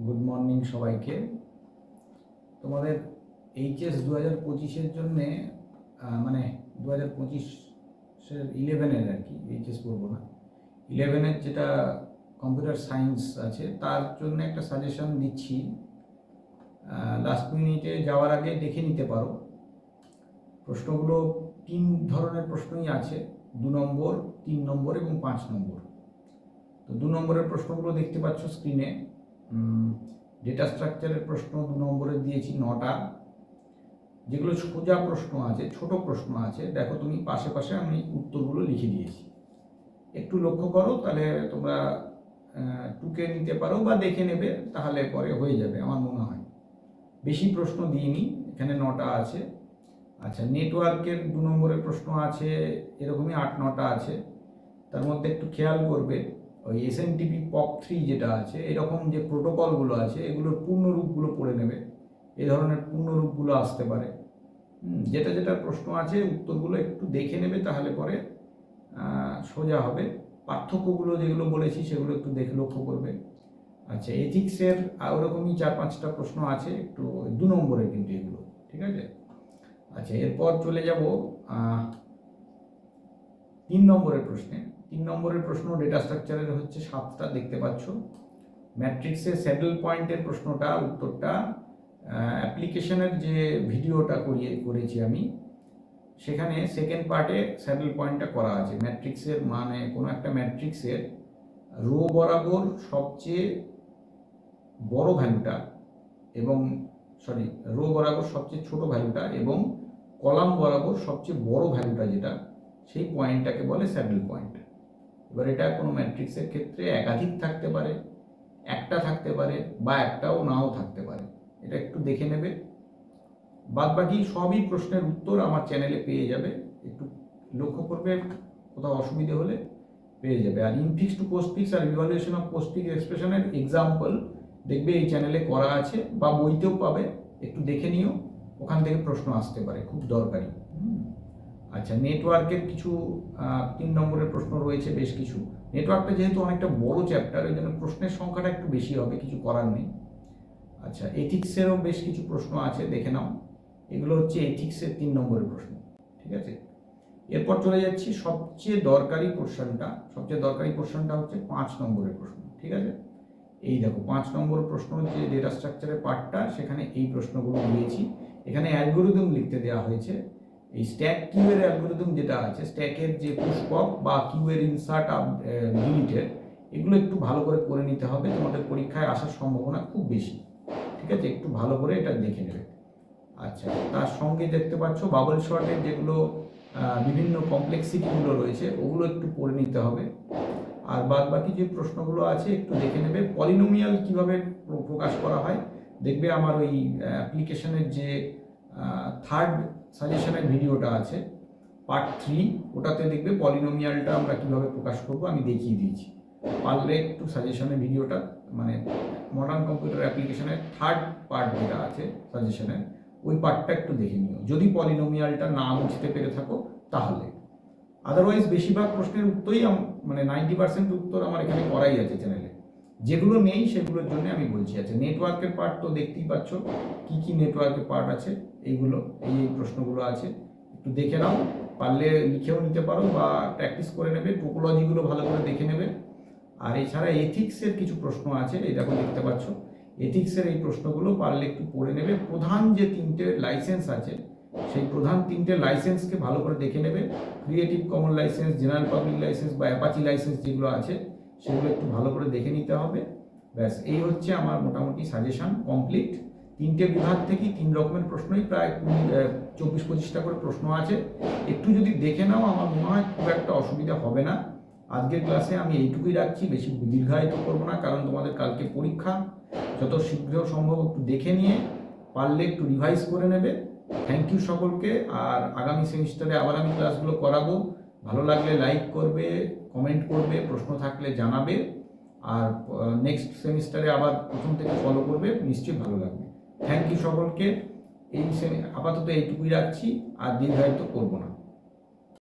Good morning সবাইকে। তোমাদের HS 2025-এর জন্যে মানে 2025-এর 11-এর আর কি, এইচএস করবো না, 11-এর যেটা কম্পিউটার সায়েন্স আছে তার জন্য একটা সাজেশন দিচ্ছি। লাস্ট মিনিটে যাওয়ার আগে দেখে নিতে পারো। প্রশ্নগুলো 3 ধরনের প্রশ্নই আছে, 2 নম্বর, 3 নম্বর এবং 5 নম্বর। তো 2 নম্বরের প্রশ্নগুলো দেখতে পাচ্ছ স্ক্রিনে। ডেটা স্ট্রাকচারের প্রশ্ন 2 নম্বরের দিয়েছি 9টা। যেগুলো সোজা প্রশ্ন আছে, ছোট প্রশ্ন আছে, দেখো তুমি পাশে পাশে আমি উত্তরগুলো লিখে দিয়েছি। একটু লক্ষ্য করো, তাহলে তোমরা টুকে নিতে পারো বা দেখে নেবে, তাহলে পরে হয়ে যাবে আমার মনে হয়। বেশি প্রশ্ন দিইনি, এখানে 9টা আছে। আচ্ছা, নেটওয়ার্কের 2 নম্বরের প্রশ্ন আছে, এরকমই 8-9টা আছে। তার মধ্যে একটু খেয়াল করবে, ওই SMTP POP3 যেটা আছে, এরকম যে প্রোটোকলগুলো আছে এগুলোর পূর্ণরূপগুলো পড়ে নেবে। এই ধরনের পূর্ণরূপগুলো আসতে পারে। যেটা যেটা প্রশ্ন আছে উত্তরগুলো একটু দেখে নেবে, তাহলে পরে সোজা হবে। পার্থক্যগুলো যেগুলো বলেছি সেগুলো একটু দেখে লক্ষ্য করবে। আচ্ছা, এথিক্সের ওরকমই 4-5টা প্রশ্ন আছে, একটু 2 নম্বরের কিন্তু এগুলো, ঠিক আছে। আচ্ছা, এরপর চলে যাব 3 নম্বরের প্রশ্নে। 3 নম্বরের প্রশ্ন ডেটা স্ট্রাকচারের হচ্ছে 7টা, দেখতে পাচ্ছ। ম্যাট্রিক্সের স্যাডেল পয়েন্টের প্রশ্নটা, উত্তরটা অ্যাপ্লিকেশনের যে ভিডিওটা করেছি আমি, সেখানে সেকেন্ড পার্টে স্যাডেল পয়েন্টটা করা আছে। ম্যাট্রিক্সের মানে কোনো একটা ম্যাট্রিক্সের রো বরাবর সবচেয়ে বড় ভ্যালুটা এবং রো বরাবর সবচেয়ে ছোট ভ্যালুটা এবং কলাম বরাবর সবচেয়ে বড় ভ্যালুটা যেটা, সেই পয়েন্টটাকে বলে স্যাডেল পয়েন্ট। এবার এটা কোনো ম্যাট্রিক্সের ক্ষেত্রে একাধিক থাকতে পারে, একটা থাকতে পারে, বা একটাও নাও থাকতে পারে। এটা একটু দেখে নেবে। বাদবাকি সবই প্রশ্নের উত্তর আমার চ্যানেলে পেয়ে যাবে, একটু লক্ষ্য করবে, কোথাও অসুবিধে হলে পেয়ে যাবে। আর ইনফিক্স টু পোস্টফিক্স আর ইভালুয়েশন অফ পোস্টফিক্স এক্সপ্রেশনের এক্সাম্পল দেখবে এই চ্যানেলে করা আছে, বা বইতেও পাবে, একটু দেখে নিও, ওখান থেকে প্রশ্ন আসতে পারে, খুব দরকারি। আচ্ছা, নেটওয়ার্কের কিছু 3 নম্বরের প্রশ্ন রয়েছে, বেশ কিছু। নেটওয়ার্কটা যেহেতু অনেকটা বড় চ্যাপ্টার, ওই জন্য প্রশ্নের সংখ্যাটা একটু বেশি হবে, কিছু করার নেই। আচ্ছা, এথিক্সেরও বেশ কিছু প্রশ্ন আছে, দেখে নাও। এগুলো হচ্ছে এথিক্সের 3 নম্বরের প্রশ্ন, ঠিক আছে। এরপর চলে যাচ্ছি সবচেয়ে দরকারি পোর্শনটা। সবচেয়ে দরকারি পোর্শনটা হচ্ছে 5 নম্বরের প্রশ্ন, ঠিক আছে। এই দেখো 5 নম্বর প্রশ্ন হচ্ছে ডেটা স্ট্রাকচারের পার্টটা, সেখানে এই প্রশ্নগুলো দিয়েছি। এখানে অ্যালগোরিদম লিখতে দেওয়া হয়েছে। এই স্ট্যাক কিউয়ের অ্যালগোরিদম যেটা আছে, স্ট্যাকের যে পুশপপ বা কিউয়ের ইনসার্ট ডিলিটের, এগুলো একটু ভালো করে নিতে হবে, তোমাদের পরীক্ষায় আসার সম্ভাবনা খুব বেশি, ঠিক আছে। একটু ভালো করে এটা দেখে নেবে। আচ্ছা, তার সঙ্গে দেখতে পাচ্ছ বাবল শর্টের যেগুলো বিভিন্ন কমপ্লেক্সিটিগুলো রয়েছে, ওগুলো একটু পড়ে নিতে হবে। আর বাদ বাকি যে প্রশ্নগুলো আছে একটু দেখে নেবে। পলিনোমিয়াল কিভাবে প্রকাশ করা হয় দেখবে আমার ওই অ্যাপ্লিকেশনের যে 3rd সাজেশনের ভিডিওটা আছে, পার্ট 3, ওটাতে দেখবে পলিনোমিয়ালটা আমরা কিভাবে প্রকাশ করব আমি দেখিয়ে দিয়েছি। পারলে একটু সাজেশনের ভিডিওটা, মানে মডার্ন কম্পিউটার অ্যাপ্লিকেশনের 3rd পার্ট যেটা আছে সাজেশনের, ওই পার্টটা একটু দেখে নিও, যদি পলিনোমিয়ালটা না বুঝতে পেরে থাকো তাহলে। আদারওয়াইজ বেশিরভাগ প্রশ্নের উত্তরই মানে 90% উত্তর আমার এখানে করাই আছে চ্যানেলে। যেগুলো নেই সেগুলোর জন্য আমি বলছি। আছে নেটওয়ার্কের পার্ট তো দেখতেই পাচ্ছ, কি কি নেটওয়ার্কের পার্ট আছে, এইগুলো এই প্রশ্নগুলো আছে, একটু দেখে নাও। পারলে লিখেও নিতে পারো বা প্র্যাকটিস করে নেবে, টোপোলজিগুলো ভালো করে দেখে নেবে। আর এছাড়া এথিক্সের কিছু প্রশ্ন আছে, এই দেখো দেখতে পাচ্ছ, এথিক্সের এই প্রশ্নগুলো পারলে একটু পড়ে নেবে। প্রধান যে 3টে লাইসেন্স আছে, সেই প্রধান 3টে লাইসেন্সকে ভালো করে দেখে নেবে। Creative common licence, general public licence বা অ্যাপাচি লাইসেন্স যেগুলো আছে, সেগুলো একটু ভালো করে দেখে নিতে হবে। ব্যাস, এই হচ্ছে আমার মোটামুটি সাজেশন কমপ্লিট। 3টে বিভাগ থেকেই 3 রকমের প্রশ্নই, প্রায় 24-25টা করে প্রশ্ন আছে। একটু যদি দেখে নাও আমার মনে হয় খুব একটা অসুবিধা হবে না। আজকের ক্লাসে আমি এইটুকুই রাখছি, বেশি দীর্ঘায়িত করবো না, কারণ তোমাদের কালকে পরীক্ষা। যত শীঘ্র সম্ভব একটু দেখে নিয়ে পারলে একটু রিভাইজ করে নেবে। থ্যাংক ইউ সকলকে। আর আগামী সেমিস্টারে আবার আমি ক্লাসগুলো করাবো। ভালো লাগলে লাইক করবে, কমেন্ট করবে, প্রশ্ন থাকলে জানাবে। আর নেক্সট সেমিস্টারে আবার প্রথম থেকে ফলো করবে, নিশ্চয়ই ভালো লাগবে। থ্যাংক ইউ সকলকে। আপাতত এইটুকুই রাখছি, আর দীর্ঘায়িত করবো না।